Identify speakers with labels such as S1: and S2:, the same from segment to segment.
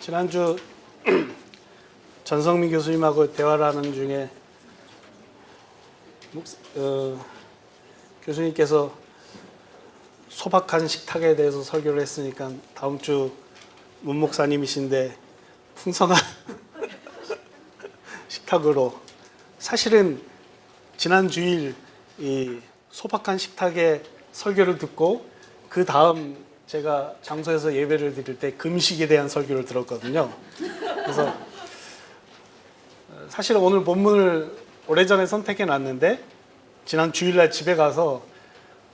S1: 지난주 전성민 교수님하고 대화를 하는 중에 교수님께서 소박한 식탁에 대해서 설교를 했으니까 다음 주 문 목사님이신데 풍성한 식탁으로, 사실은 지난 주일 이 소박한 식탁의 설교를 듣고 그 다음 제가 장소에서 예배를 드릴 때 금식에 대한 설교를 들었거든요. 그래서 사실 오늘 본문을 오래전에 선택해 놨는데 지난 주일날 집에 가서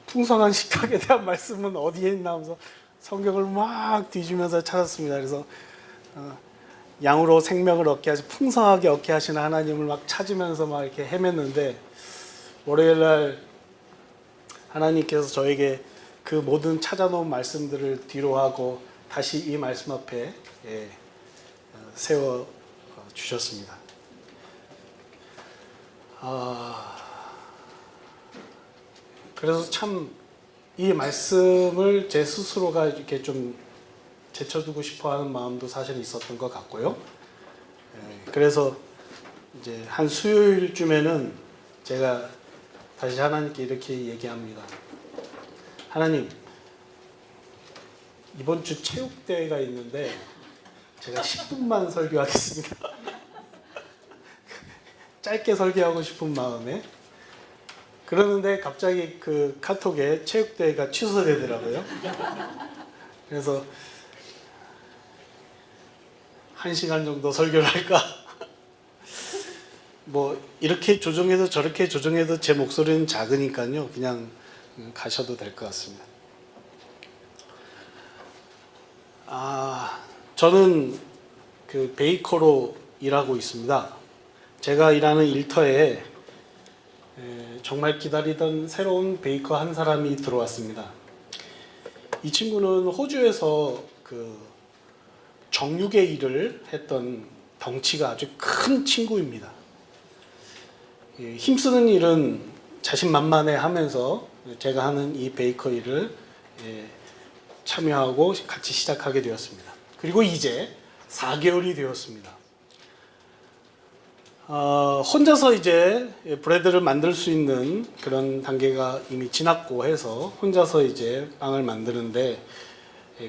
S1: 풍성한 식탁에 대한 말씀은 어디에 있나 하면서 성경을 막 뒤지면서 찾았습니다. 그래서 양으로 생명을 얻게 하시, 풍성하게 얻게 하시는 하나님을 막 찾으면서 막 이렇게 헤맸는데, 월요일날 하나님께서 저에게 그 모든 찾아놓은 말씀들을 뒤로 하고 다시 이 말씀 앞에 세워 주셨습니다. 그래서 참 이 말씀을 제 스스로가 이렇게 좀 제쳐두고 싶어하는 마음도 사실 있었던 것 같고요. 그래서 이제 한 수요일쯤에는 제가 다시 하나님께 이렇게 얘기합니다. 하나님, 이번 주 체육대회가 있는데 제가 10분만 설교하겠습니다. 짧게 설교하고 싶은 마음에. 그러는데 갑자기 그 카톡에 체육대회가 취소되더라고요. 그래서 1시간 정도 설교를 할까? 뭐 이렇게 조정해도 저렇게 조정해도 제 목소리는 작으니까요. 그냥 가셔도 될 것 같습니다. 저는 그 베이커로 일하고 있습니다. 제가 일하는 일터에 정말 기다리던 새로운 베이커 한 사람이 들어왔습니다. 이 친구는 호주에서 그 정육의 일을 했던 덩치가 아주 큰 친구입니다. 힘쓰는 일은 자신만만해 하면서 제가 하는 이 베이커 일을 참여하고 같이 시작하게 되었습니다. 그리고 이제 4개월이 되었습니다. 혼자서 이제 브레드를 만들 수 있는 그런 단계가 이미 지났고 해서 혼자서 이제 빵을 만드는데,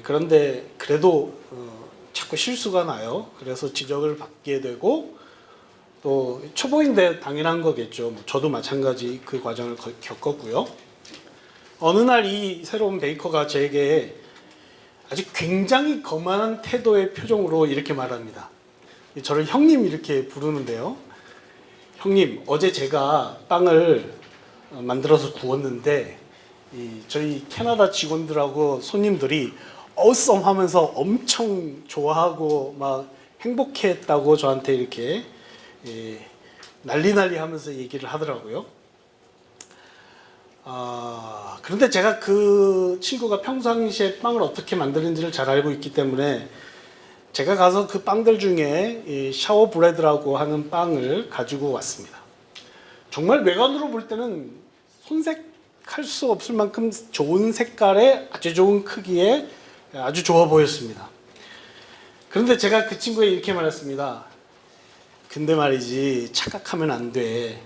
S1: 그런데 그래도 자꾸 실수가 나요. 그래서 지적을 받게 되고, 또 초보인데 당연한 거겠죠. 저도 마찬가지 그 과정을 겪었고요. 어느 날 이 새로운 베이커가 제게 아주 굉장히 거만한 태도의 표정으로 이렇게 말합니다. 저를 형님 이렇게 부르는데요. 형님, 어제 제가 빵을 만들어서 구웠는데 저희 캐나다 직원들하고 손님들이 어썸 하면서 엄청 좋아하고 막 행복해했다고 저한테 이렇게 난리 하면서 얘기를 하더라고요. 그런데 제가 그 친구가 평상시에 빵을 어떻게 만드는지를 잘 알고 있기 때문에 제가 가서 그 빵들 중에 이 샤워 브레드라고 하는 빵을 가지고 왔습니다. 정말 외관으로 볼 때는 손색할 수 없을 만큼 좋은 색깔에 아주 좋은 크기에 아주 좋아 보였습니다. 그런데 제가 그 친구에게 이렇게 말했습니다. 근데 말이지, 착각하면 안 돼.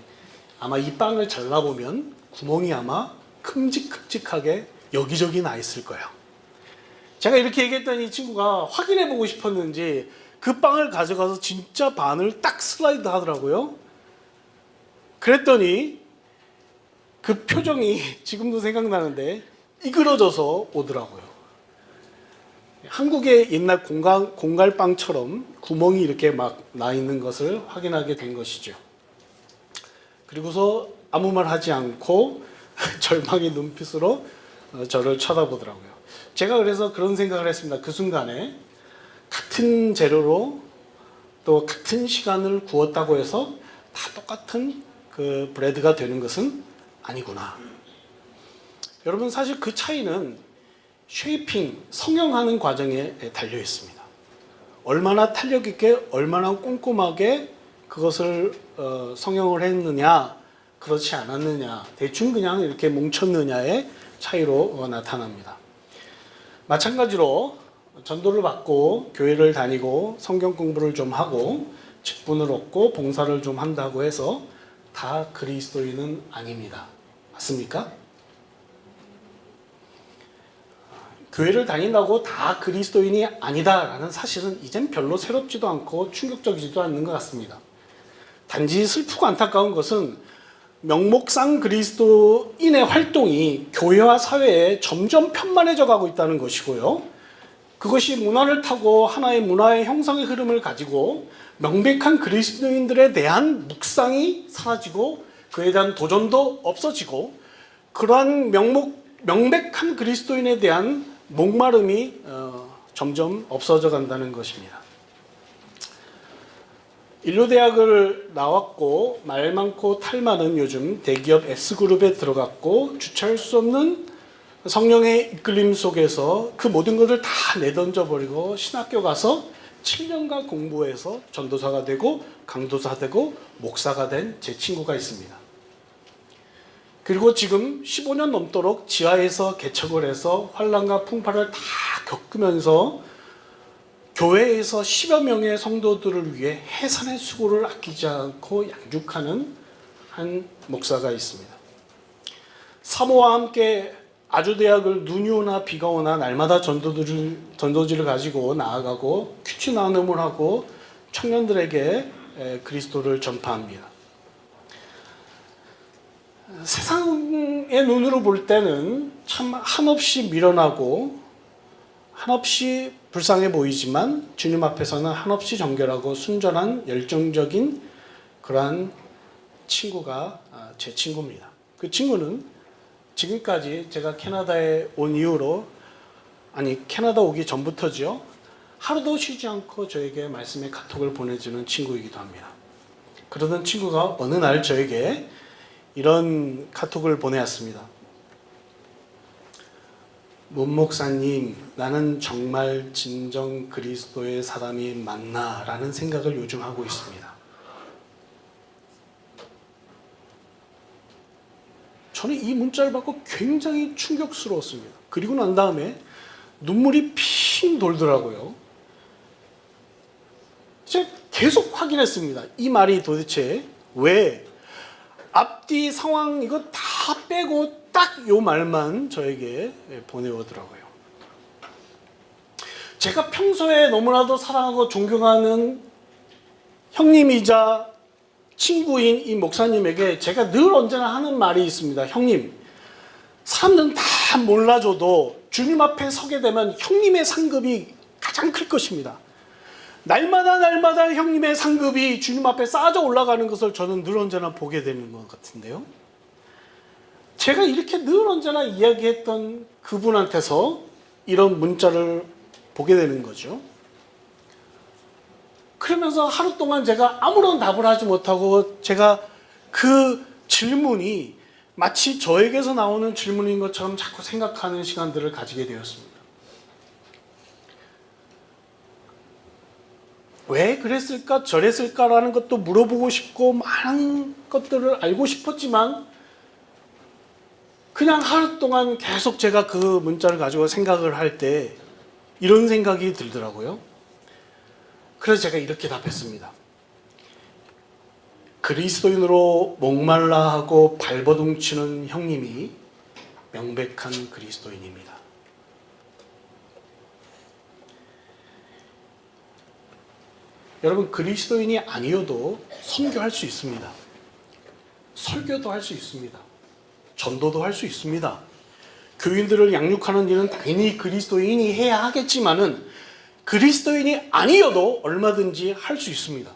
S1: 아마 이 빵을 잘라보면 구멍이 아마 큼직큼직하게 여기저기 나 있을 거야. 제가 이렇게 얘기했더니 이 친구가 확인해보고 싶었는지 그 빵을 가져가서 진짜 반을 딱 슬라이드 하더라고요. 그랬더니 그 표정이 지금도 생각나는데 이그러져서 오더라고요. 한국의 옛날 공갈빵처럼 구멍이 이렇게 막 나 있는 것을 확인하게 된 것이죠. 그리고서 아무 말 하지 않고 절망의 눈빛으로 저를 쳐다보더라고요. 제가 그래서 그런 생각을 했습니다. 그 순간에 같은 재료로 또 같은 시간을 구웠다고 해서 다 똑같은 그 브레드가 되는 것은 아니구나. 여러분, 사실 그 차이는 쉐이핑, 성형하는 과정에 달려 있습니다. 얼마나 탄력 있게, 얼마나 꼼꼼하게 그것을 성형을 했느냐, 그렇지 않았느냐, 대충 그냥 이렇게 뭉쳤느냐의 차이로 나타납니다. 마찬가지로 전도를 받고 교회를 다니고 성경 공부를 좀 하고 직분을 얻고 봉사를 좀 한다고 해서 다 그리스도인은 아닙니다. 맞습니까? 교회를 다닌다고 다 그리스도인이 아니다라는 사실은 이젠 별로 새롭지도 않고 충격적이지도 않는 것 같습니다. 단지 슬프고 안타까운 것은 명목상 그리스도인의 활동이 교회와 사회에 점점 편만해져 가고 있다는 것이고요. 그것이 문화를 타고 하나의 문화의 형성의 흐름을 가지고 명백한 그리스도인들에 대한 묵상이 사라지고 그에 대한 도전도 없어지고 그러한 명백한 그리스도인에 대한 목마름이 점점 없어져 간다는 것입니다. 인류대학을 나왔고 말 많고 탈 많은 요즘 대기업 S그룹에 들어갔고 주체할 수 없는 성령의 이끌림 속에서 그 모든 것을 다 내던져버리고 신학교 가서 7년간 공부해서 전도사가 되고 강도사 되고 목사가 된 제 친구가 있습니다. 그리고 지금 15년 넘도록 지하에서 개척을 해서 환난과 풍파를 다 겪으면서 교회에서 10여 명의 성도들을 위해 해산의 수고를 아끼지 않고 양육하는 한 목사가 있습니다. 사모와 함께 아주대학을 눈이 오나 비가 오나 날마다 전도지를 가지고 나아가고 큐티 나눔을 하고 청년들에게 그리스도를 전파합니다. 세상의 눈으로 볼 때는 참 한없이 미련하고 한없이 불쌍해 보이지만 주님 앞에서는 한없이 정결하고 순전한 열정적인 그러한 친구가 제 친구입니다. 그 친구는 지금까지 제가 캐나다에 온 이후로, 아니 캐나다 오기 전부터죠, 하루도 쉬지 않고 저에게 말씀의 카톡을 보내주는 친구이기도 합니다. 그러던 친구가 어느 날 저에게 이런 카톡을 보내왔습니다. 문 목사님, 나는 정말 진정 그리스도의 사람이 맞나? 라는 생각을 요즘 하고 있습니다. 저는 이 문자를 받고 굉장히 충격스러웠습니다. 그리고 난 다음에 눈물이 핑 돌더라고요. 제가 계속 확인했습니다. 이 말이 도대체 왜 앞뒤 상황 이거 다 빼고 딱 요 말만 저에게 보내오더라고요. 제가 평소에 너무나도 사랑하고 존경하는 형님이자 친구인 이 목사님에게 제가 늘 언제나 하는 말이 있습니다. 형님, 사람들은 다 몰라줘도 주님 앞에 서게 되면 형님의 상급이 가장 클 것입니다. 날마다 형님의 상급이 주님 앞에 쌓아져 올라가는 것을 저는 늘 언제나 보게 되는 것 같은데요. 제가 이렇게 늘 언제나 이야기했던 그분한테서 이런 문자를 보게 되는 거죠. 그러면서 하루 동안 제가 아무런 답을 하지 못하고 제가 그 질문이 마치 저에게서 나오는 질문인 것처럼 자꾸 생각하는 시간들을 가지게 되었습니다. 왜 그랬을까 저랬을까라는 것도 물어보고 싶고 많은 것들을 알고 싶었지만 그냥 하루 동안 계속 제가 그 문자를 가지고 생각을 할 때 이런 생각이 들더라고요. 그래서 제가 이렇게 답했습니다. 그리스도인으로 목말라 하고 발버둥치는 형님이 명백한 그리스도인입니다. 여러분, 그리스도인이 아니어도 선교할 수 있습니다. 설교도 할 수 있습니다. 전도도 할 수 있습니다. 교인들을 양육하는 일은 당연히 그리스도인이 해야 하겠지만은 그리스도인이 아니어도 얼마든지 할 수 있습니다.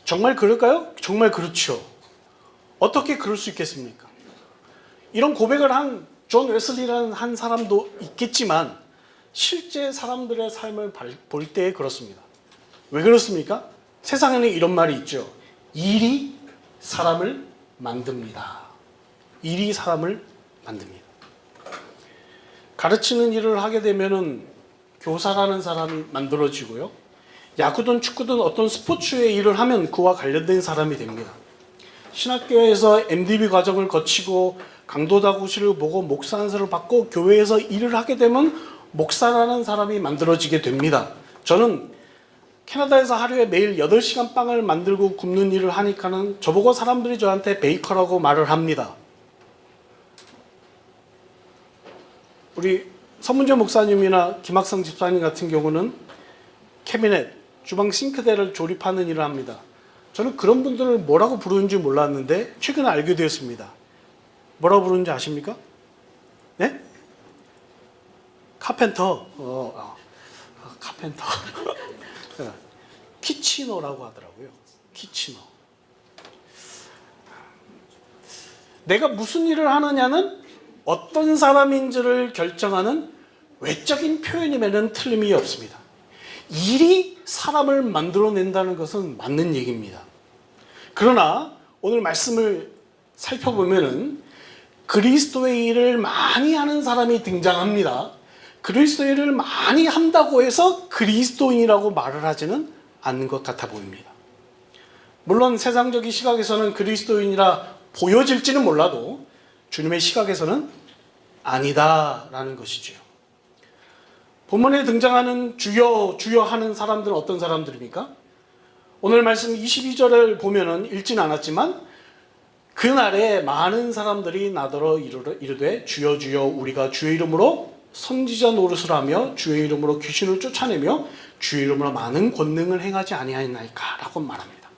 S1: 정말 그럴까요? 정말 그렇죠. 어떻게 그럴 수 있겠습니까? 이런 고백을 한 존 웨슬리라는 한 사람도 있겠지만 실제 사람들의 삶을 볼 때 그렇습니다. 왜 그렇습니까? 세상에는 이런 말이 있죠. 일이 사람을 만듭니다. 일이 사람을 만듭니다. 가르치는 일을 하게 되면은 교사라는 사람이 만들어지고요. 야구든 축구든 어떤 스포츠의 일을 하면 그와 관련된 사람이 됩니다. 신학교에서 MDB 과정을 거치고 강도다구실을 보고 목사 안수를 받고 교회에서 일을 하게 되면 목사라는 사람이 만들어지게 됩니다. 저는 캐나다에서 하루에 매일 8시간 빵을 만들고 굽는 일을 하니까는 저보고 사람들이 저한테 베이커라고 말을 합니다. 우리 서문재 목사님이나 김학성 집사님 같은 경우는 캐비넷, 주방 싱크대를 조립하는 일을 합니다. 저는 그런 분들을 뭐라고 부르는지 몰랐는데 최근에 알게 되었습니다. 뭐라고 부르는지 아십니까? 네? 카펜터. 카펜터. 키치너라고 하더라고요. 키치너. 내가 무슨 일을 하느냐는 어떤 사람인지를 결정하는 외적인 표현임에는 틀림이 없습니다. 일이 사람을 만들어낸다는 것은 맞는 얘기입니다. 그러나 오늘 말씀을 살펴보면은 그리스도의 일을 많이 하는 사람이 등장합니다. 그리스도의 일을 많이 한다고 해서 그리스도인이라고 말을 하지는 않는 것 같아 보입니다. 물론 세상적인 시각에서는 그리스도인이라 보여질지는 몰라도 주님의 시각에서는 아니다라는 것이지요. 본문에 등장하는 주여 주여 하는 사람들은 어떤 사람들입니까? 오늘 말씀 22절을 보면은 읽진 않았지만 그날에 많은 사람들이 나더러 이르되 주여 주여 우리가 주의 이름으로 선지자 노릇을 하며 주의 이름으로 귀신을 쫓아내며 주의 이름으로 많은 권능을 행하지 아니하였나이까 라고 말합니다.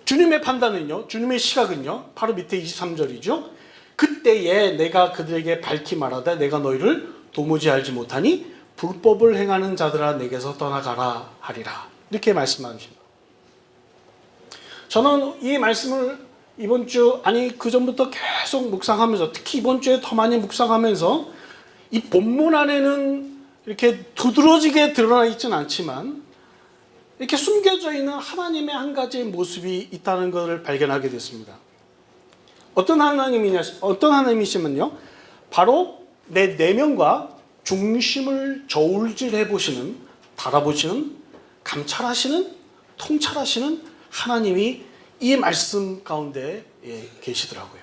S1: 주님의 판단은요, 주님의 시각은요, 바로 밑에 23절이죠. 그때에 내가 그들에게 밝히 말하되 내가 너희를 도무지 알지 못하니 불법을 행하는 자들아 내게서 떠나가라 하리라. 이렇게 말씀하십니다. 저는 이 말씀을 이번 주, 아니 그 전부터 계속 묵상하면서, 특히 이번 주에 더 많이 묵상하면서 이 본문 안에는 이렇게 두드러지게 드러나 있지는 않지만 이렇게 숨겨져 있는 하나님의 한 가지의 모습이 있다는 것을 발견하게 됐습니다. 어떤 하나님이시면요, 바로 내 내면과 중심을 저울질해 보시는, 바라보시는, 감찰하시는, 통찰하시는 하나님이 이 말씀 가운데 계시더라고요.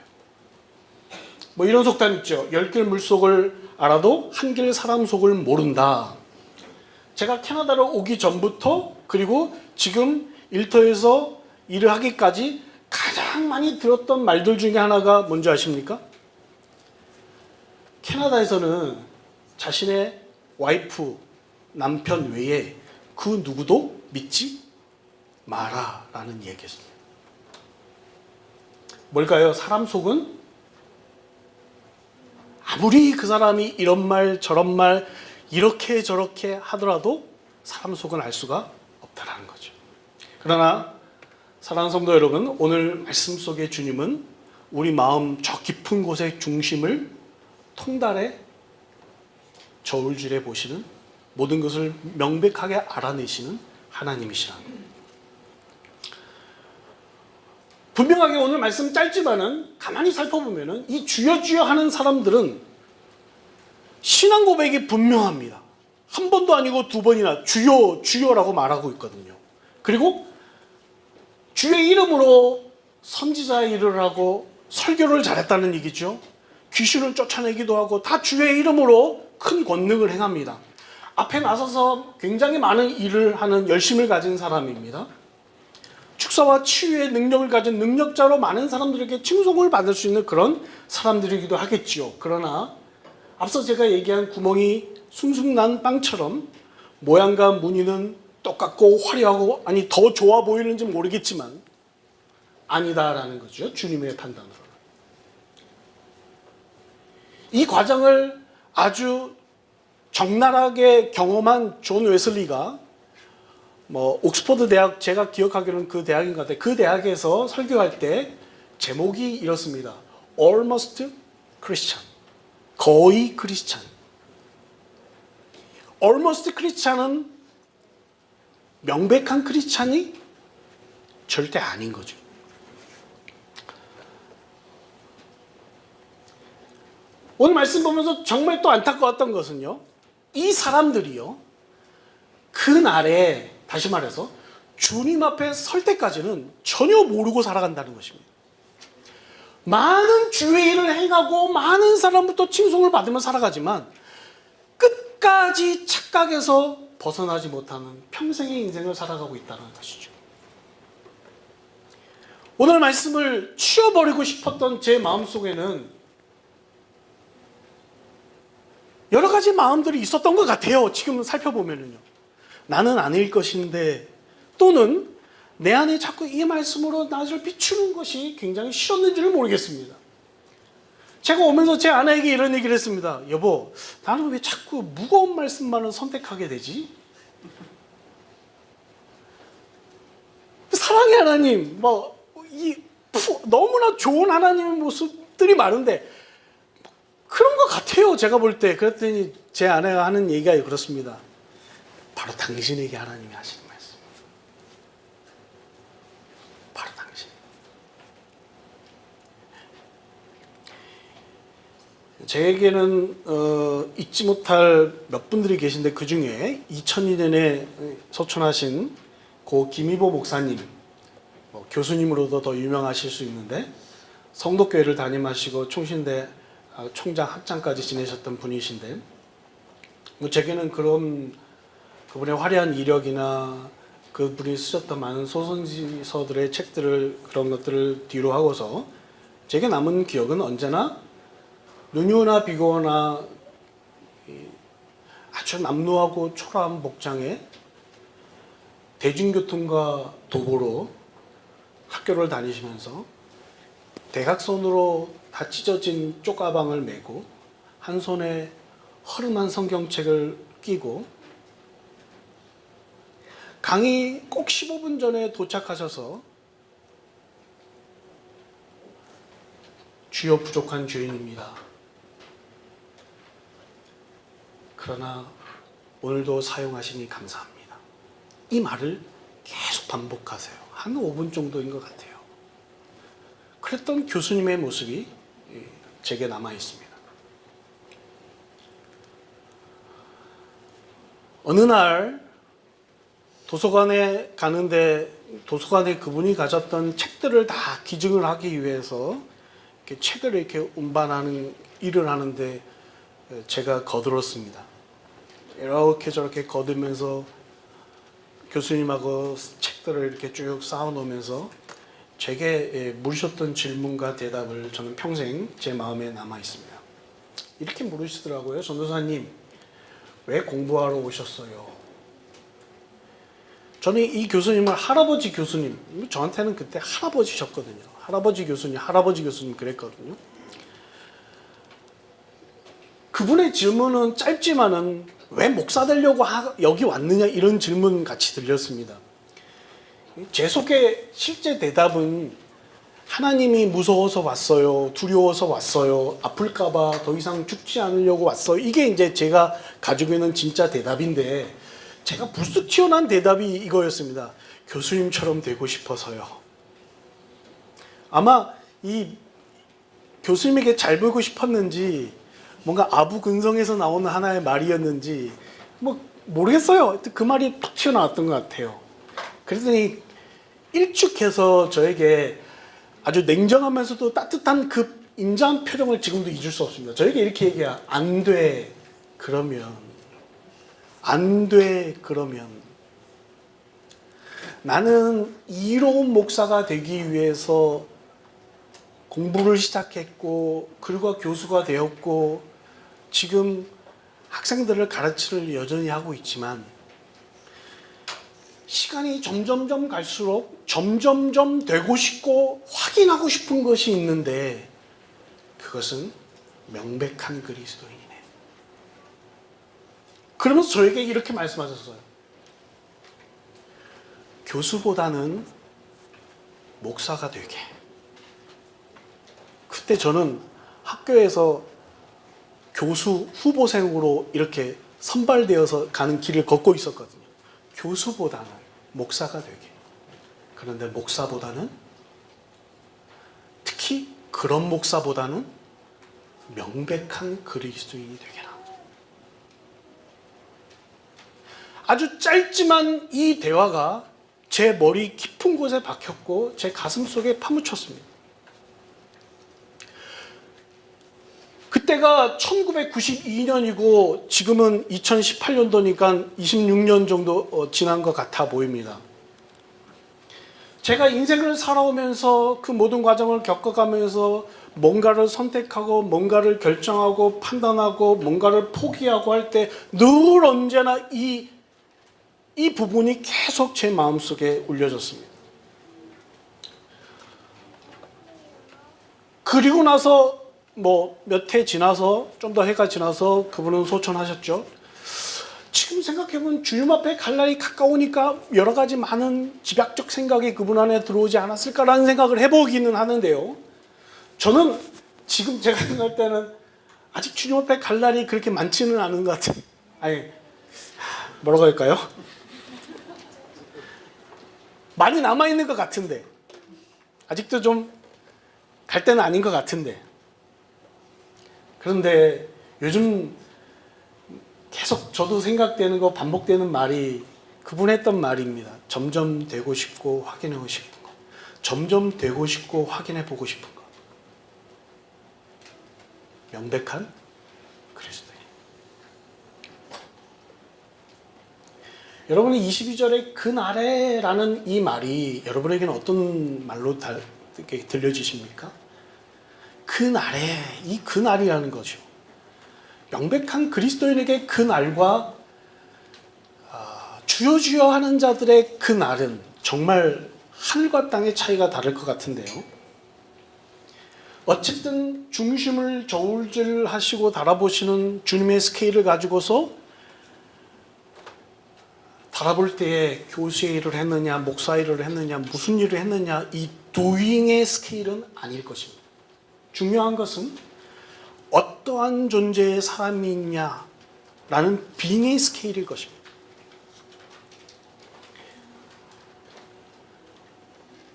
S1: 뭐 이런 속담 있죠. 10길 물속을 알아도 한 길 사람 속을 모른다. 제가 캐나다로 오기 전부터 그리고 지금 일터에서 일을 하기까지 가장 많이 들었던 말들 중에 하나가 뭔지 아십니까? 캐나다에서는 자신의 와이프, 남편 외에 그 누구도 믿지 마라라는 얘기였습니다. 뭘까요? 사람 속은 아무리 그 사람이 이런 말 저런 말 이렇게 저렇게 하더라도 사람 속은 알 수가 없다라는 거죠. 그러나 사랑하는 성도 여러분, 오늘 말씀 속의 주님은 우리 마음 저 깊은 곳의 중심을 통달해 저울질해 보시는, 모든 것을 명백하게 알아내시는 하나님이시라는 거예요. 분명하게 오늘 말씀 짧지만은 가만히 살펴보면은 이 주여 주여 하는 사람들은 신앙 고백이 분명합니다. 한 번도 아니고 두 번이나 주여 주여라고 말하고 있거든요. 그리고 주의 이름으로 선지자의 일을 하고 설교를 잘했다는 얘기죠. 귀신을 쫓아내기도 하고 다 주의 이름으로 큰 권능을 행합니다. 앞에 나서서 굉장히 많은 일을 하는 열심을 가진 사람입니다. 축사와 치유의 능력을 가진 능력자로 많은 사람들에게 칭송을 받을 수 있는 그런 사람들이기도 하겠지요. 그러나 앞서 제가 얘기한 구멍이 숭숭 난 빵처럼 모양과 무늬는 똑같고 화려하고, 아니 더 좋아 보이는지 모르겠지만 아니다라는 거죠. 주님의 판단으로. 이 과정을 아주 적나라하게 경험한 존 웨슬리가 옥스퍼드 대학, 제가 기억하기로는 그 대학인 것 같아요. 그 대학에서 설교할 때 제목이 이렇습니다. Almost Christian. 거의 크리스찬. Almost Christian은 명백한 크리스찬이 절대 아닌 거죠. 오늘 말씀 보면서 정말 또 안타까웠던 것은요, 이 사람들이요, 그날에 다시 말해서 주님 앞에 설 때까지는 전혀 모르고 살아간다는 것입니다. 많은 주의 일을 행하고 많은 사람부터 칭송을 받으며 살아가지만 가지 착각에서 벗어나지 못하는 평생의 인생을 살아가고 있다는 것이죠. 오늘 말씀을 치워버리고 싶었던 제 마음속에는 여러 가지 마음들이 있었던 것 같아요. 지금 살펴보면요. 나는 아닐 것인데, 또는 내 안에 자꾸 이 말씀으로 나를 비추는 것이 굉장히 싫었는지를 모르겠습니다. 제가 오면서 제 아내에게 이런 얘기를 했습니다. 여보, 나는 왜 자꾸 무거운 말씀만을 선택하게 되지? 사랑의 하나님, 너무나 좋은 하나님의 모습들이 많은데 그런 것 같아요. 제가 볼 때. 그랬더니 제 아내가 하는 얘기가 그렇습니다. 바로 당신에게 하나님이 하시는 말씀. 바로 당신. 제게는 잊지 못할 몇 분들이 계신데, 그 중에 2002년에 소천하신 고 김희보 목사님, 교수님으로도 더 유명하실 수 있는데, 성덕교회를 담임하시고 총신대 총장 학장까지 지내셨던 분이신데, 제게는 그분의 화려한 이력이나 그분이 쓰셨던 많은 소설서들의 책들을, 그런 것들을 뒤로 하고서 제게 남은 기억은 언제나 눈이 오나 비가 오나 아주 남루하고 초라한 목장에 대중교통과 도보로 학교를 다니시면서 대각선으로 다 찢어진 쪽가방을 메고 한 손에 허름한 성경책을 끼고 강의 꼭 15분 전에 도착하셔서 주여 부족한 죄인입니다. 그러나 오늘도 사용하시니 감사합니다. 이 말을 계속 반복하세요. 한 5분 정도인 것 같아요. 그랬던 교수님의 모습이 제게 남아 있습니다. 어느 날 도서관에 가는데, 도서관에 그분이 가졌던 책들을 다 기증을 하기 위해서 이렇게 책을 이렇게 운반하는 일을 하는데 제가 거들었습니다. 이렇게 저렇게 거두면서 교수님하고 책들을 이렇게 쭉 쌓아놓으면서 제게 물으셨던 질문과 대답을 저는 평생 제 마음에 남아 있습니다. 이렇게 물으시더라고요. 전도사님, 왜 공부하러 오셨어요? 저는 이 교수님을 할아버지 교수님, 저한테는 그때 할아버지셨거든요. 할아버지 교수님 그랬거든요. 그분의 질문은 짧지만은 왜 목사 되려고 여기 왔느냐, 이런 질문 같이 들렸습니다. 제 속의 실제 대답은 하나님이 무서워서 왔어요, 두려워서 왔어요, 아플까봐 더 이상 죽지 않으려고 왔어요. 이게 이제 제가 가지고 있는 진짜 대답인데, 제가 불쑥 튀어나온 대답이 이거였습니다. 교수님처럼 되고 싶어서요. 아마 이 교수님에게 잘 보이고 싶었는지, 뭔가 아부근성에서 나오는 하나의 말이었는지 모르겠어요. 그 말이 딱 튀어나왔던 것 같아요. 그랬더니 일축해서 저에게 아주 냉정하면서도 따뜻한 그 인자한 표정을 지금도 잊을 수 없습니다. 저에게 이렇게 얘기해요. 안 돼, 그러면. 안 돼, 그러면. 나는 이로운 목사가 되기 위해서 공부를 시작했고, 그리고 교수가 되었고, 지금 학생들을 가르치를 여전히 하고 있지만, 시간이 점점점 갈수록 점점점 되고 싶고 확인하고 싶은 것이 있는데, 그것은 명백한 그리스도인이네. 그러면서 저에게 이렇게 말씀하셨어요. 교수보다는 목사가 되게. 그때 저는 학교에서 교수 후보생으로 이렇게 선발되어서 가는 길을 걷고 있었거든요. 교수보다는 목사가 되게. 그런데 목사보다는, 특히 그런 목사보다는 명백한 그리스도인이 되게라. 아주 짧지만 이 대화가 제 머리 깊은 곳에 박혔고 제 가슴 속에 파묻혔습니다. 그때가 1992년이고 지금은 2018년도니까 26년 정도 지난 것 같아 보입니다. 제가 인생을 살아오면서 그 모든 과정을 겪어가면서 뭔가를 선택하고 뭔가를 결정하고 판단하고 뭔가를 포기하고 할 때 늘 언제나 이 부분이 계속 제 마음속에 울려졌습니다. 그리고 나서 몇 해 지나서 좀 더 해가 지나서 그분은 소천하셨죠. 지금 생각해보면 주님 앞에 갈 날이 가까우니까 여러 가지 많은 집약적 생각이 그분 안에 들어오지 않았을까라는 생각을 해보기는 하는데요. 저는 지금 제가 생각할 때는 아직 주님 앞에 갈 날이 그렇게 많지는 않은 것 같아요. 아니, 뭐라고 할까요? 많이 남아있는 것 같은데 아직도 좀 갈 때는 아닌 것 같은데, 그런데 요즘 계속 저도 생각되는 거, 반복되는 말이 그분 했던 말입니다. 점점 되고 싶고 확인하고 싶은 거. 점점 되고 싶고 확인해 보고 싶은 거. 명백한 그리스도인. 여러분은 22절에 그날에라는 이 말이 여러분에게는 어떤 말로 들려지십니까? 그날에, 이 그날이라는 거죠. 명백한 그리스도인에게 그날과 주여 주여 하는 자들의 그날은 정말 하늘과 땅의 차이가 다를 것 같은데요. 어쨌든 중심을 저울질하시고 달아보시는 주님의 스케일을 가지고서 달아볼 때에 교수의 일을 했느냐, 목사 일을 했느냐, 무슨 일을 했느냐, 이 도잉의 스케일은 아닐 것입니다. 중요한 것은 어떠한 존재의 사람이 있냐라는 빙의 스케일일 것입니다.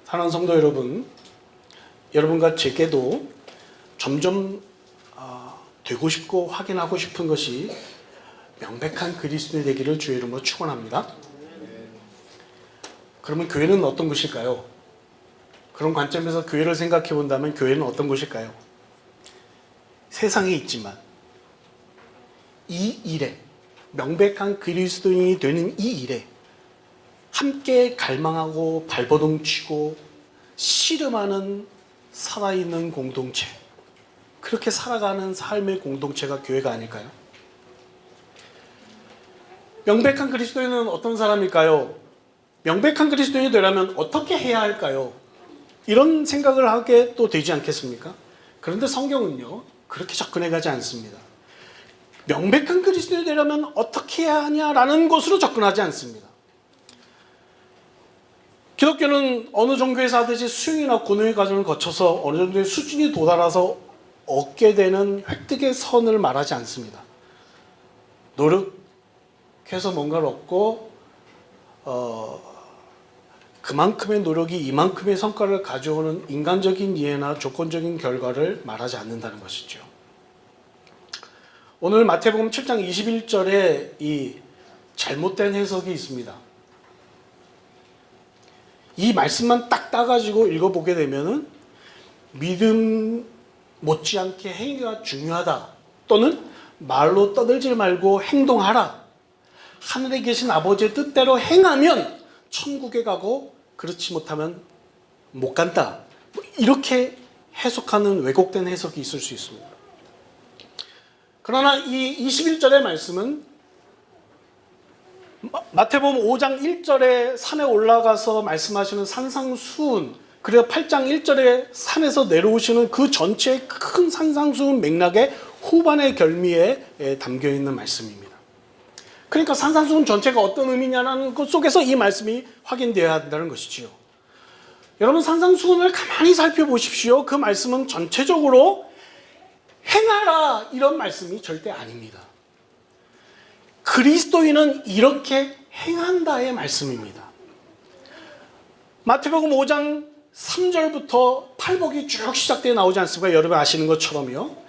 S1: 사랑하는 성도 여러분, 여러분과 제게도 점점 되고 싶고 확인하고 싶은 것이 명백한 그리스도인이 되기를 주의 이름으로 축원합니다. 그러면 교회는 어떤 것일까요? 그런 관점에서 교회를 생각해 본다면 교회는 어떤 곳일까요? 세상에 있지만 이 일에, 명백한 그리스도인이 되는 이 일에 함께 갈망하고 발버둥 치고 씨름하는 살아있는 공동체, 그렇게 살아가는 삶의 공동체가 교회가 아닐까요? 명백한 그리스도인은 어떤 사람일까요? 명백한 그리스도인이 되려면 어떻게 해야 할까요? 이런 생각을 하게 또 되지 않겠습니까? 그런데 성경은요, 그렇게 접근해 가지 않습니다. 명백한 그리스도인이 되려면 어떻게 해야 하냐라는 것으로 접근하지 않습니다. 기독교는 어느 종교에서 하듯이 수용이나 고뇌의 과정을 거쳐서 어느 정도의 수준이 도달해서 얻게 되는 획득의 선을 말하지 않습니다. 노력해서 뭔가를 얻고 그만큼의 노력이 이만큼의 성과를 가져오는 인간적인 이해나 조건적인 결과를 말하지 않는다는 것이죠. 오늘 마태복음 7장 21절에 이 잘못된 해석이 있습니다. 이 말씀만 딱 따가지고 읽어보게 되면은 믿음 못지않게 행위가 중요하다, 또는 말로 떠들지 말고 행동하라, 하늘에 계신 아버지의 뜻대로 행하면 천국에 가고 그렇지 못하면 못 간다, 이렇게 해석하는 왜곡된 해석이 있을 수 있습니다. 그러나 이 21절의 말씀은 마태복음 5장 1절에 산에 올라가서 말씀하시는 산상수훈, 그리고 8장 1절에 산에서 내려오시는 그 전체의 큰 산상수훈 맥락의 후반의 결미에 담겨있는 말씀입니다. 그러니까 산상수훈 전체가 어떤 의미냐는 것 속에서 이 말씀이 확인되어야 한다는 것이지요. 여러분, 산상수훈을 가만히 살펴보십시오. 그 말씀은 전체적으로 행하라 이런 말씀이 절대 아닙니다. 그리스도인은 이렇게 행한다의 말씀입니다. 마태복음 5장 3절부터 팔복이 쭉 시작되어 나오지 않습니까? 여러분 아시는 것처럼요.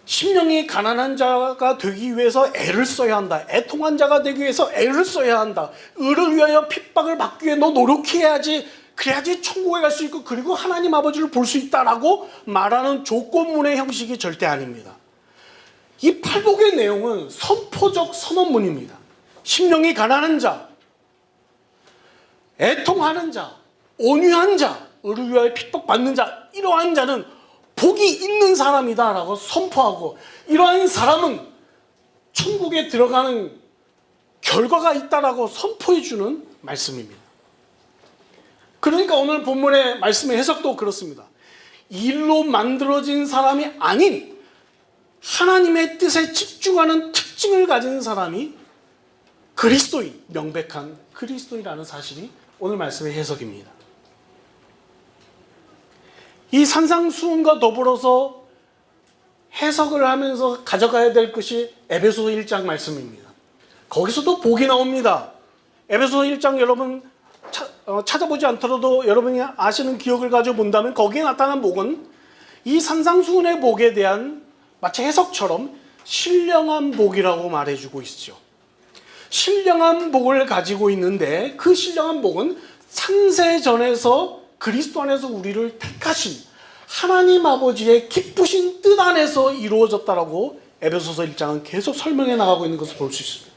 S1: 심령이 가난한 자가 되기 위해서 애를 써야 한다. 애통한 자가 되기 위해서 애를 써야 한다. 의를 위하여 핍박을 받기 위해 너 노력해야지. 그래야지 천국에 갈 수 있고 그리고 하나님 아버지를 볼 수 있다라고 말하는 조건문의 형식이 절대 아닙니다. 이 팔복의 내용은 선포적 선언문입니다. 심령이 가난한 자, 애통하는 자, 온유한 자, 의를 위하여 핍박받는 자, 이러한 자는 복이 있는 사람이다 라고 선포하고, 이러한 사람은 천국에 들어가는 결과가 있다라고 선포해주는 말씀입니다. 그러니까 오늘 본문의 말씀의 해석도 그렇습니다. 일로 만들어진 사람이 아닌 하나님의 뜻에 집중하는 특징을 가진 사람이 그리스도인, 명백한 그리스도인이라는 사실이 오늘 말씀의 해석입니다. 이 산상수훈과 더불어서 해석을 하면서 가져가야 될 것이 에베소서 1장 말씀입니다. 거기서도 복이 나옵니다. 에베소서 1장 여러분 찾아보지 않더라도 여러분이 아시는 기억을 가지고 본다면 거기에 나타난 복은 이 산상수훈의 복에 대한 마치 해석처럼 신령한 복이라고 말해주고 있죠. 신령한 복을 가지고 있는데 그 신령한 복은 창세전에서 그리스도 안에서 우리를 택하신 하나님 아버지의 기쁘신 뜻 안에서 이루어졌다라고 에베소서 1장은 계속 설명해 나가고 있는 것을 볼 수 있습니다.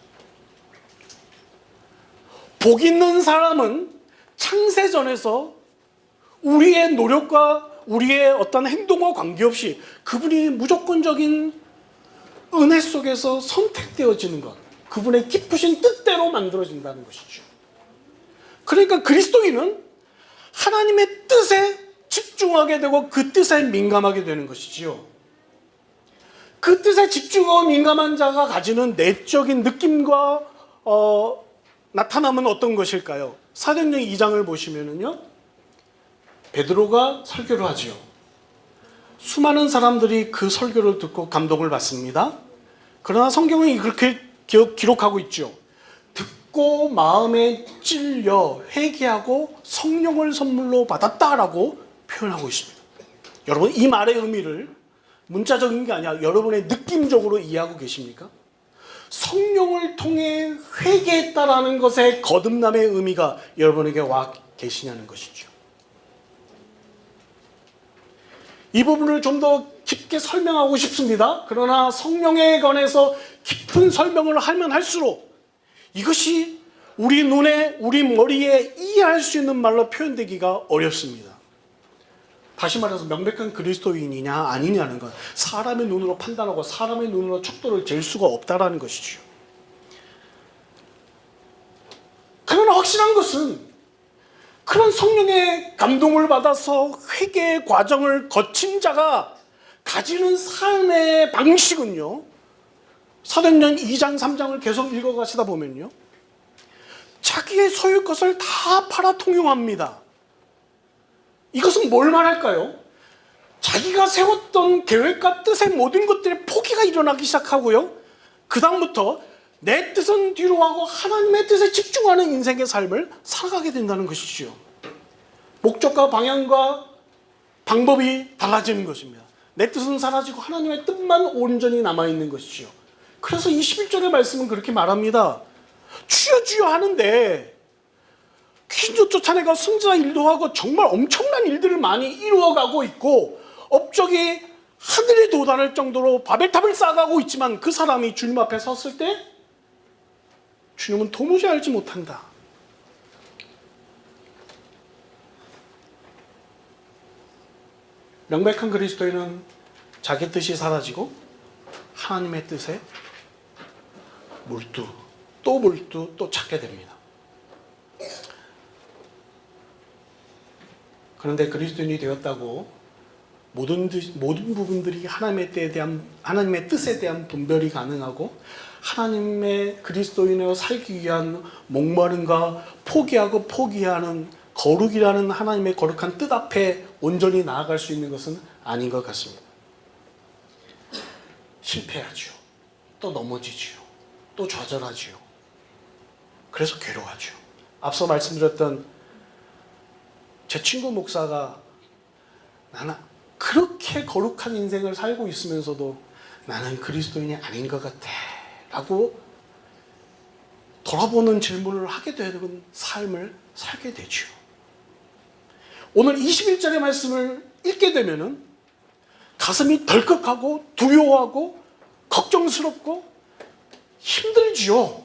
S1: 복 있는 사람은 창세전에서 우리의 노력과 우리의 어떤 행동과 관계없이 그분이 무조건적인 은혜 속에서 선택되어지는 것, 그분의 기쁘신 뜻대로 만들어진다는 것이죠. 그러니까 그리스도인은 하나님의 뜻에 집중하게 되고 그 뜻에 민감하게 되는 것이지요. 그 뜻에 집중하고 민감한 자가 가지는 내적인 느낌과 나타남은 어떤 것일까요? 사도행전 2장을 보시면은요, 베드로가 설교를 하지요. 수많은 사람들이 그 설교를 듣고 감동을 받습니다. 그러나 성경은 그렇게 기록하고 있죠. 듣고 마음에 찔려 회개하고 성령을 선물로 받았다라고 표현하고 있습니다. 여러분, 이 말의 의미를 문자적인 게 아니라 여러분의 느낌적으로 이해하고 계십니까? 성령을 통해 회개했다라는 것의 거듭남의 의미가 여러분에게 와 계시냐는 것이죠. 이 부분을 좀 더 깊게 설명하고 싶습니다. 그러나 성령에 관해서 깊은 설명을 하면 할수록 이것이 우리 눈에, 우리 머리에 이해할 수 있는 말로 표현되기가 어렵습니다. 다시 말해서 명백한 그리스도인이냐 아니냐는 것, 사람의 눈으로 판단하고 사람의 눈으로 척도를 잴 수가 없다라는 것이죠. 그러나 확실한 것은 그런 성령의 감동을 받아서 회개의 과정을 거친 자가 가지는 삶의 방식은요, 사도행전 2장 3장을 계속 읽어가시다 보면요, 자기의 소유의 것을 다 팔아 통용합니다. 이것은 뭘 말할까요? 자기가 세웠던 계획과 뜻의 모든 것들의 포기가 일어나기 시작하고요, 그 다음부터 내 뜻은 뒤로 하고 하나님의 뜻에 집중하는 인생의 삶을 살아가게 된다는 것이죠. 목적과 방향과 방법이 달라지는 것입니다. 내 뜻은 사라지고 하나님의 뜻만 온전히 남아있는 것이죠. 그래서 21절의 말씀은 그렇게 말합니다. 주여 주여 하는데 귀신도 쫓아내고 승자 일도 하고 정말 엄청난 일들을 많이 이루어가고 있고 업적이 하늘에 도달할 정도로 바벨탑을 쌓아가고 있지만 그 사람이 주님 앞에 섰을 때 주님은 도무지 알지 못한다. 명백한 그리스도인은 자기 뜻이 사라지고 하나님의 뜻에 몰두 또 찾게 됩니다. 그런데 그리스도인이 되었다고 모든 부분들이 하나님의 뜻에 대한 분별이 가능하고 하나님의 그리스도인으로 살기 위한 목마름과 포기하는 거룩이라는 하나님의 거룩한 뜻 앞에 온전히 나아갈 수 있는 것은 아닌 것 같습니다. 실패하죠. 또 넘어지죠. 또 좌절하죠. 그래서 괴로워하죠. 앞서 말씀드렸던 제 친구 목사가 나는 그렇게 거룩한 인생을 살고 있으면서도 나는 그리스도인이 아닌 것 같아 라고 돌아보는 질문을 하게 되는 삶을 살게 되죠. 오늘 21절의 말씀을 읽게 되면은 가슴이 덜컥하고 두려워하고 걱정스럽고 힘들지요.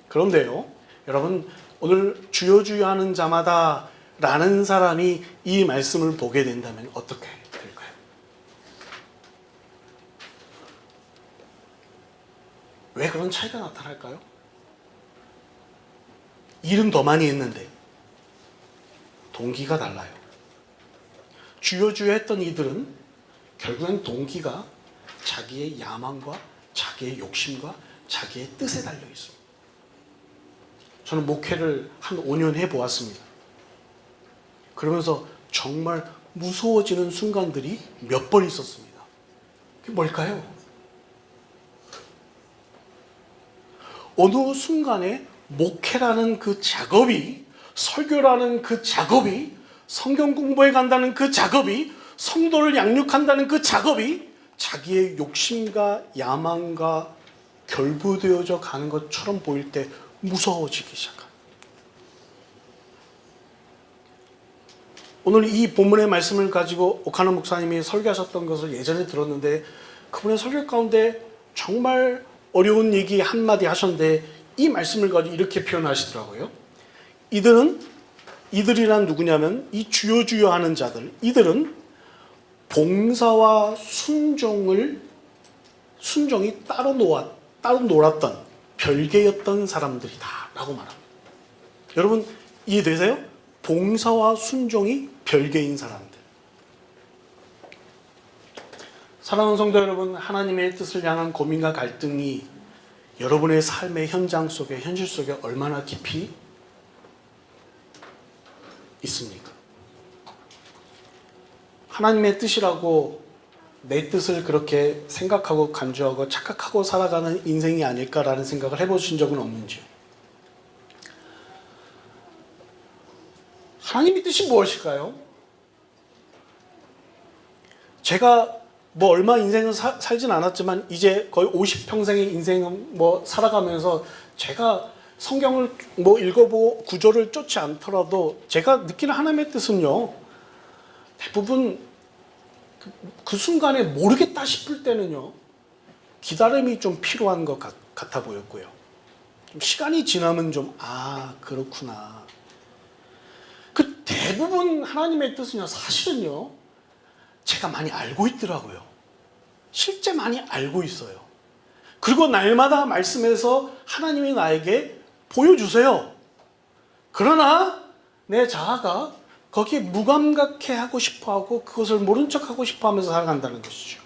S1: 그런데요, 여러분, 오늘 주여 주여 하는 자마다 라는 사람이 이 말씀을 보게 된다면 어떻게 될까요? 왜 그런 차이가 나타날까요? 일은 더 많이 했는데 동기가 달라요. 주여 주여 했던 이들은 결국엔 동기가 자기의 야망과 자기의 욕심과 자기의 뜻에 달려 있습니다. 저는 목회를 한 5년 해보았습니다. 그러면서 정말 무서워지는 순간들이 몇 번 있었습니다. 그게 뭘까요? 어느 순간에 목회라는 그 작업이, 설교라는 그 작업이, 성경 공부해 간다는 그 작업이, 성도를 양육한다는 그 작업이 자기의 욕심과 야망과 결부되어져 가는 것처럼 보일 때 무서워지기 시작합니다. 오늘 이 본문의 말씀을 가지고 오카노 목사님이 설교하셨던 것을 예전에 들었는데, 그분의 설교 가운데 정말 어려운 얘기 한마디 하셨는데 이 말씀을 가지고 이렇게 표현하시더라고요. 이들이란 누구냐면 이 주여 주여 하는 자들, 이들은 봉사와 순종이 따로 놀았던 별개였던 사람들이다 라고 말합니다. 여러분 이해되세요? 봉사와 순종이 별개인 사람들. 사랑하는 성도 여러분, 하나님의 뜻을 향한 고민과 갈등이 여러분의 삶의 현장 속에, 현실 속에 얼마나 깊이 있습니까? 하나님의 뜻이라고 내 뜻을 그렇게 생각하고 간주하고 착각하고 살아가는 인생이 아닐까라는 생각을 해보신 적은 없는지요? 하나님의 뜻이 무엇일까요? 제가 얼마 인생을 살진 않았지만 이제 거의 50평생의 인생을 살아가면서 제가 성경을 읽어보고 구조를 쫓지 않더라도 제가 느끼는 하나님의 뜻은요, 대부분 그 순간에 모르겠다 싶을 때는요, 기다림이 좀 필요한 것 같아 보였고요. 좀 시간이 지나면 그렇구나. 그 대부분 하나님의 뜻은요, 사실은요, 제가 많이 알고 있더라고요. 실제 많이 알고 있어요. 그리고 날마다 말씀에서 하나님이 나에게 보여주세요. 그러나 내 자아가 거기에 무감각해 하고 싶어하고 그것을 모른 척하고 싶어하면서 살아간다는 것이죠.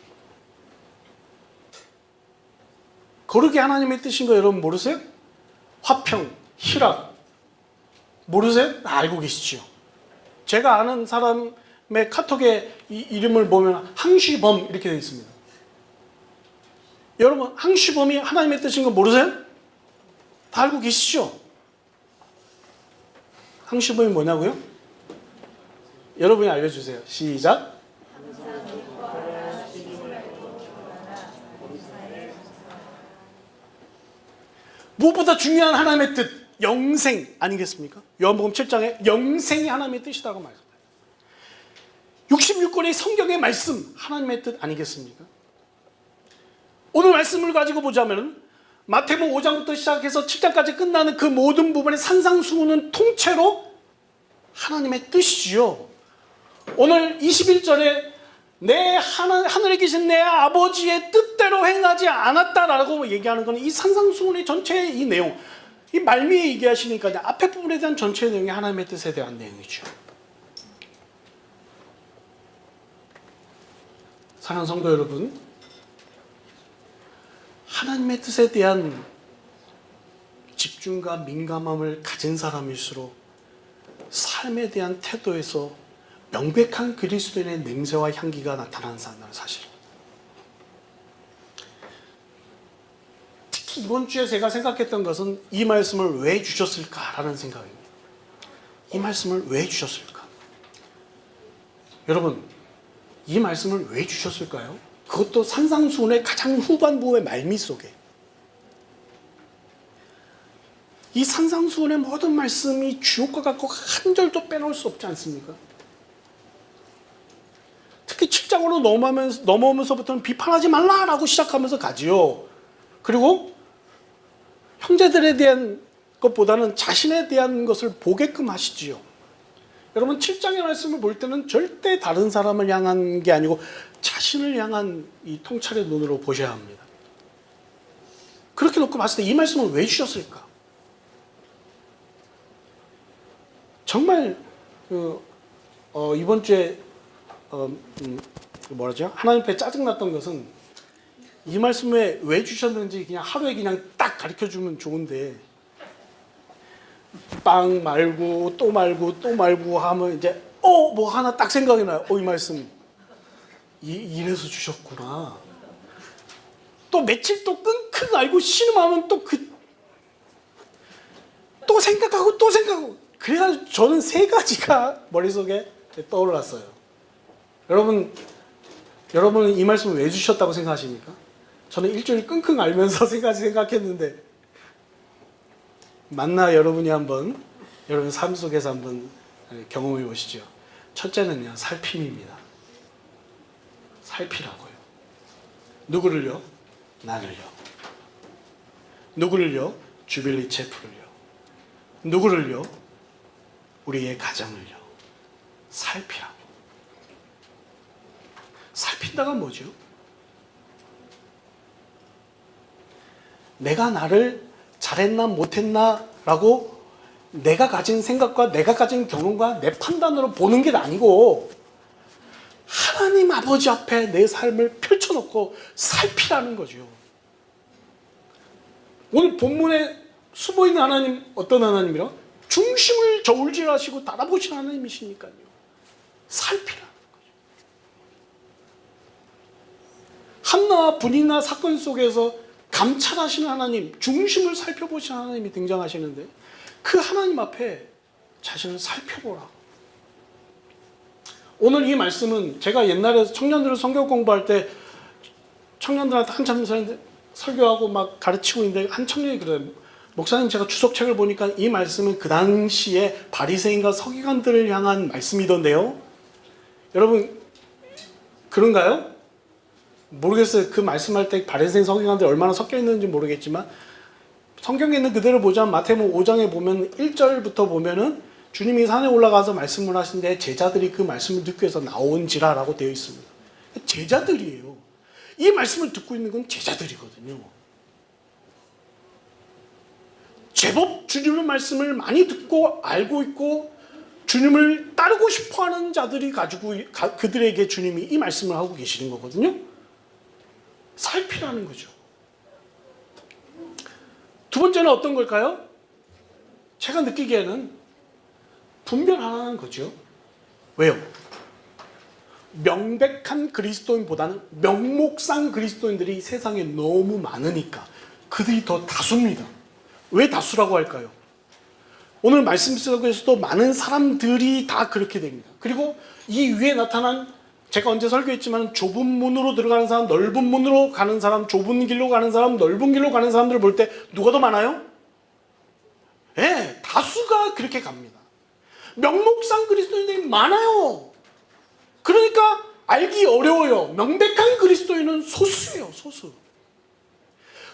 S1: 거룩이 하나님의 뜻인 거 여러분 모르세요? 화평, 희락 모르세요? 알고 계시죠? 제가 아는 사람의 카톡에 이 이름을 보면 항시범 이렇게 되어 있습니다. 여러분 항시범이 하나님의 뜻인 거 모르세요? 다 알고 계시죠? 항시범이 뭐냐고요? 여러분이 알려주세요. 시작. 무엇보다 중요한 하나님의 뜻, 영생 아니겠습니까? 요한복음 7장에 영생이 하나님의 뜻이라고 말합니다. 66권의 성경의 말씀, 하나님의 뜻 아니겠습니까? 오늘 말씀을 가지고 보자면 마태복음 5장부터 시작해서 7장까지 끝나는 그 모든 부분의 산상수훈은 통째로 하나님의 뜻이지요. 오늘 21절에 하늘에 계신 내 아버지의 뜻대로 행하지 않았다라고 얘기하는 것은 이 산상수훈의 전체의 이 내용, 이 말미에 얘기하시니까 앞에 부분에 대한 전체의 내용이 하나님의 뜻에 대한 내용이죠. 사랑하는 성도 여러분, 하나님의 뜻에 대한 집중과 민감함을 가진 사람일수록 삶에 대한 태도에서 명백한 그리스도인의 냄새와 향기가 나타나는 사실. 특히 이번 주에 제가 생각했던 것은 이 말씀을 왜 주셨을까라는 생각입니다. 이 말씀을 왜 주셨을까? 여러분, 이 말씀을 왜 주셨을까요? 그것도 산상수훈의 가장 후반부의 말미 속에. 이 산상수훈의 모든 말씀이 주옥과 같고 한 절도 빼놓을 수 없지 않습니까? 특히 7장으로 상황으로 넘어오면서부터는 비판하지 말라라고 시작하면서 가지요. 그리고 형제들에 대한 것보다는 자신에 대한 것을 보게끔 하시지요. 여러분 7장의 말씀을 볼 때는 절대 다른 사람을 향한 게 아니고 자신을 향한 이 통찰의 눈으로 보셔야 합니다. 그렇게 놓고 봤을 때 이 말씀을 왜 주셨을까? 정말 이번 주에 뭐라죠? 하나님 앞에 짜증났던 것은 이 말씀에 왜 주셨는지 그냥 하루에 그냥 딱 가르쳐주면 좋은데 빵 말고 또 말고 또 말고 하면 이제 뭐 하나 딱 생각이 나요. 이 말씀 이래서 주셨구나. 또 며칠 또 끙끙 앓고 신음하면 또 생각하고 또 생각하고 그래가지고 저는 세 가지가 머릿속에 떠올랐어요. 여러분은 이 말씀을 왜 주셨다고 생각하십니까? 저는 일주일 끙끙 앓면서 세 가지 생각했는데 만나 여러분이 한번 여러분 삶 속에서 한번 경험해 보시죠. 첫째는요, 살핌입니다. 살피라고요. 누구를요? 나를요. 누구를요? 주빌리 체프를요. 누구를요? 우리의 가정을요. 살피라고. 살핀다가 뭐죠? 내가 나를 잘했나 못했나 라고 내가 가진 생각과 내가 가진 경험과 내 판단으로 보는 게 아니고 하나님 아버지 앞에 내 삶을 펼쳐놓고 살피라는 거죠. 오늘 본문에 숨어있는 하나님 어떤 하나님이라? 중심을 저울질하시고 달아보신 하나님이시니까요. 살피라는 거죠. 한나와 분이나 사건 속에서 감찰하시는 하나님, 중심을 살펴보시는 하나님이 등장하시는데 그 하나님 앞에 자신을 살펴보라. 오늘 이 말씀은 제가 옛날에 청년들을 성경 공부할 때 청년들한테 한참 설교하고 막 가르치고 있는데 한 청년이 그래요. 목사님 제가 주석책을 보니까 이 말씀은 그 당시에 바리새인과 서기관들을 향한 말씀이던데요. 여러분 그런가요? 모르겠어요. 그 말씀할 때 바리새인 서기관들이 얼마나 섞여 있는지 모르겠지만 성경에 있는 그대로 보자면 마태복음 5장에 보면 1절부터 보면은 주님이 산에 올라가서 말씀을 하신데 제자들이 그 말씀을 듣기 위해서 나온지라라고 되어 있습니다. 제자들이에요. 이 말씀을 듣고 있는 건 제자들이거든요. 제법 주님의 말씀을 많이 듣고 알고 있고 주님을 따르고 싶어하는 자들이 가지고 그들에게 주님이 이 말씀을 하고 계시는 거거든요. 살피라는 거죠. 두 번째는 어떤 걸까요? 제가 느끼기에는 분별하라는 거죠. 왜요? 명백한 그리스도인보다는 명목상 그리스도인들이 세상에 너무 많으니까 그들이 더 다수입니다. 왜 다수라고 할까요? 오늘 말씀 속에서도 많은 사람들이 다 그렇게 됩니다. 그리고 이 위에 나타난 제가 언제 설교했지만 좁은 문으로 들어가는 사람, 넓은 문으로 가는 사람, 좁은 길로 가는 사람, 넓은 길로 가는 사람들을 볼 때 누가 더 많아요? 네, 다수가 그렇게 갑니다. 명목상 그리스도인들이 많아요. 그러니까 알기 어려워요. 명백한 그리스도인은 소수예요. 소수.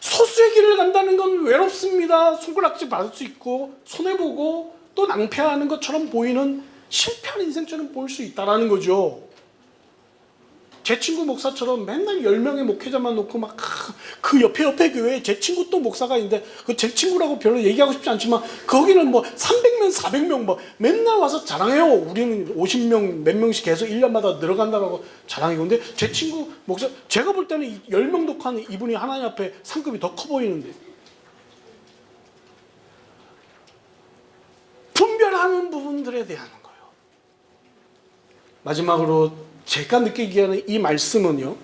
S1: 소수의 길을 간다는 건 외롭습니다. 손가락질 받을 수 있고 손해보고 또 낭패하는 것처럼 보이는 실패한 인생처럼 보일 수 있다는 거죠. 제 친구 목사처럼 맨날 10명의 목회자만 놓고 막 그 옆에 교회에 제 친구 또 목사가 있는데 그 제 친구라고 별로 얘기하고 싶지 않지만 거기는 뭐 300명 400명 뭐 맨날 와서 자랑해요. 우리는 50명 몇 명씩 계속 1년마다 늘어간다고 자랑해요. 근데 제 친구 목사 제가 볼 때는 10명 독한 이분이 하나님 앞에 상급이 더 커 보이는데 분별하는 부분들에 대한 거예요. 마지막으로 제가 느끼기에는 이 말씀은요.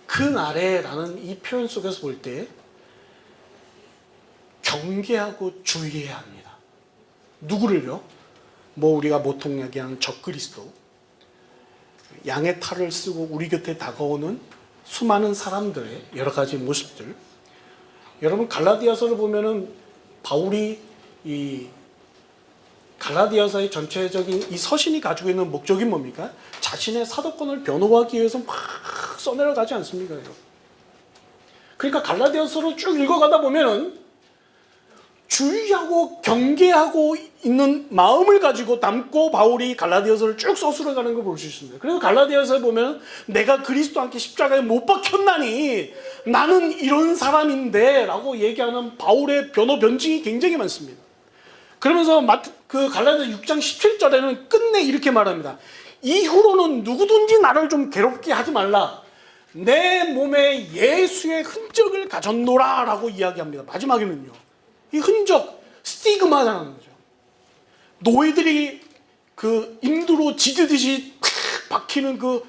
S1: 그날에라는 이 표현 속에서 볼 때 경계하고 주의해야 합니다. 누구를요? 뭐 우리가 보통 얘기하는 적그리스도, 양의 탈을 쓰고 우리 곁에 다가오는 수많은 사람들의 여러 가지 모습들. 여러분 갈라디아서를 보면은 바울이 이 갈라디아서의 전체적인 이 서신이 가지고 있는 목적이 뭡니까? 자신의 사도권을 변호하기 위해서 막 써내려가지 않습니까? 그러니까 갈라디아서를 쭉 읽어가다 보면은 주의하고 경계하고 있는 마음을 가지고 담고 바울이 갈라디아서를 쭉 서술해가는 걸 볼 수 있습니다. 그래서 갈라디아서에 보면 내가 그리스도와 함께 십자가에 못 박혔나니 나는 이런 사람인데 라고 얘기하는 바울의 변호 변증이 굉장히 많습니다. 그러면서 그 갈라디아서 6장 17절에는 끝내 이렇게 말합니다. 이후로는 누구든지 나를 좀 괴롭게 하지 말라. 내 몸에 예수의 흔적을 가졌노라 라고 이야기합니다. 마지막에는요. 이 흔적, 스티그마라는 거죠. 노예들이 그 임두로 지지듯이 탁 박히는 그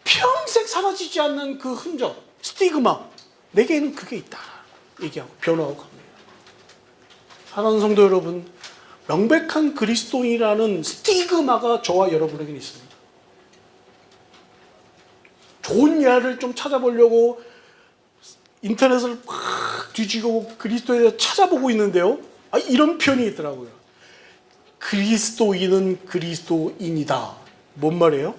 S1: 평생 사라지지 않는 그 흔적, 스티그마. 내게는 그게 있다. 얘기하고 변호하고 갑니다. 사랑하는 성도 여러분, 명백한 그리스도인이라는 스티그마가 저와 여러분에게는 있습니다. 좋은 예를 좀 찾아보려고 인터넷을 막 뒤지고 그리스도에 대해서 찾아보고 있는데요. 이런 표현이 있더라고요. 그리스도인은 그리스도인이다. 뭔 말이에요?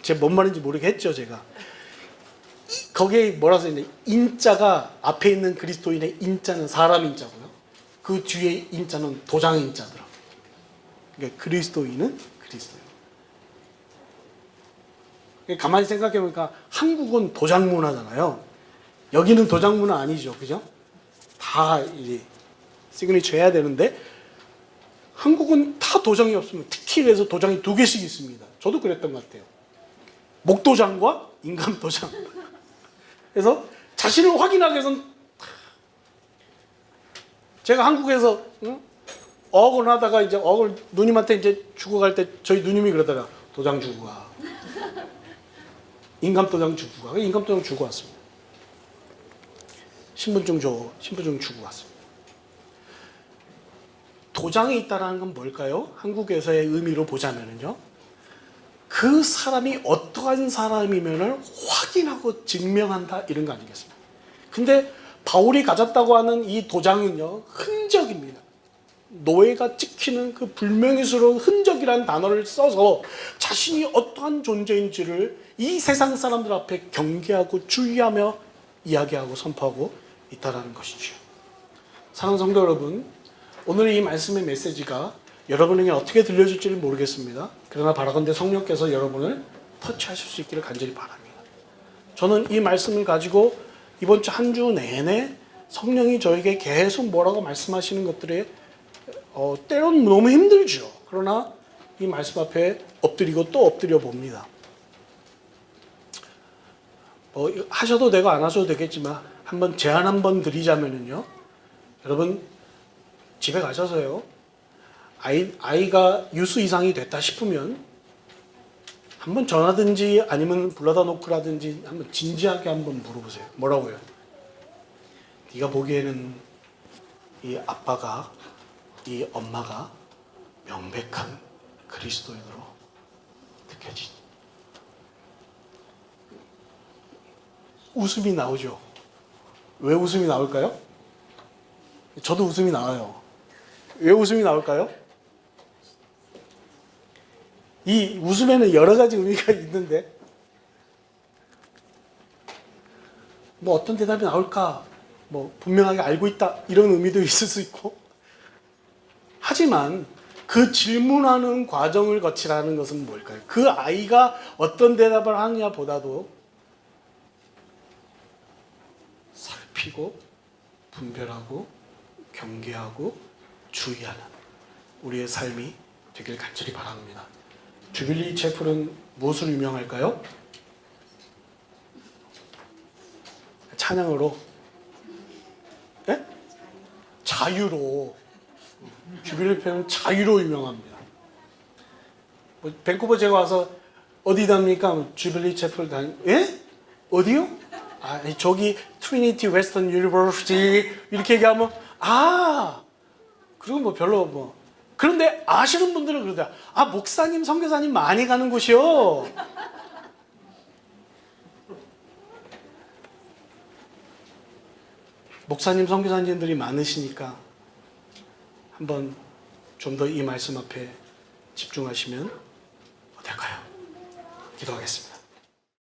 S1: 제가 뭔 말인지 모르겠죠, 제가. 거기에 뭐라 써있냐? 인자가 앞에 있는 그리스도인의 인자는 사람 인자고요. 그 뒤에 인자는 도장 인자더라고요. 그러니까 그리스도인은 그리스도인. 가만히 생각해보니까 한국은 도장 문화잖아요. 여기는 도장 문화 아니죠, 그죠? 다 이제 시그니처 해야 되는데 한국은 다 도장이 없으면 특히 그래서 도장이 2개씩 있습니다. 저도 그랬던 것 같아요. 목도장과 인감도장. 그래서 자신을 확인하기 위해서는 제가 한국에서 어학을 하다가 이제 어학을 누님한테 이제 주고 갈 때 저희 누님이 그러더라. 도장 주고 가. 인감도장 주고 가. 인감도장 주고 왔습니다. 신분증 줘. 신분증 주고 왔습니다. 도장이 있다는 건 뭘까요? 한국에서의 의미로 보자면요. 그 사람이 어떠한 사람이면을 확인하고 증명한다 이런 거 아니겠습니까? 근데 바울이 가졌다고 하는 이 도장은요, 흔적입니다. 노예가 찍히는 그 불명예스러운 흔적이라는 단어를 써서 자신이 어떠한 존재인지를 이 세상 사람들 앞에 경계하고 주의하며 이야기하고 선포하고 있다는 것이죠. 사랑하는 성도 여러분, 오늘 이 말씀의 메시지가 여러분에게 어떻게 들려질지는 모르겠습니다. 그러나 바라건대 성령께서 여러분을 터치하실 수 있기를 간절히 바랍니다. 저는 이 말씀을 가지고 이번 주 한 주 내내 성령이 저에게 계속 뭐라고 말씀하시는 것들에 때로는 너무 힘들죠. 그러나 이 말씀 앞에 엎드리고 또 엎드려 봅니다. 하셔도 되고 안 하셔도 되겠지만 한번 제안 한번 드리자면요. 여러분 집에 가셔서요. 아이가 유수 이상이 됐다 싶으면 한번 전화든지 아니면 불러다 놓고라든지 한번 진지하게 한번 물어보세요. 뭐라고요? 네가 보기에는 이 아빠가 이 엄마가 명백한 그리스도인으로 느껴지니? 웃음이 나오죠. 왜 웃음이 나올까요? 저도 웃음이 나와요. 왜 웃음이 나올까요? 이 웃음에는 여러 가지 의미가 있는데 뭐 어떤 대답이 나올까 뭐 분명하게 알고 있다 이런 의미도 있을 수 있고, 하지만 그 질문하는 과정을 거치라는 것은 뭘까요? 그 아이가 어떤 대답을 하느냐 보다도 살피고 분별하고 경계하고 주의하는 우리의 삶이 되길 간절히 바랍니다. 주빌리 채플은 무엇으로 유명할까요? 찬양으로, 네? 자유로. 주빌리 채플은 자유로 유명합니다. 밴쿠버 제가 와서 어디 답니까? 주빌리 채플 예? 어디요? 저기 트리니티 웨스턴 유니버시티 이렇게 얘기하면 그리고 뭐 별로 뭐. 그런데 아시는 분들은 그러더라. 목사님, 선교사님 많이 가는 곳이요. 목사님, 선교사님들이 많으시니까 한번 좀 더 이 말씀 앞에 집중하시면 어떨까요? 기도하겠습니다.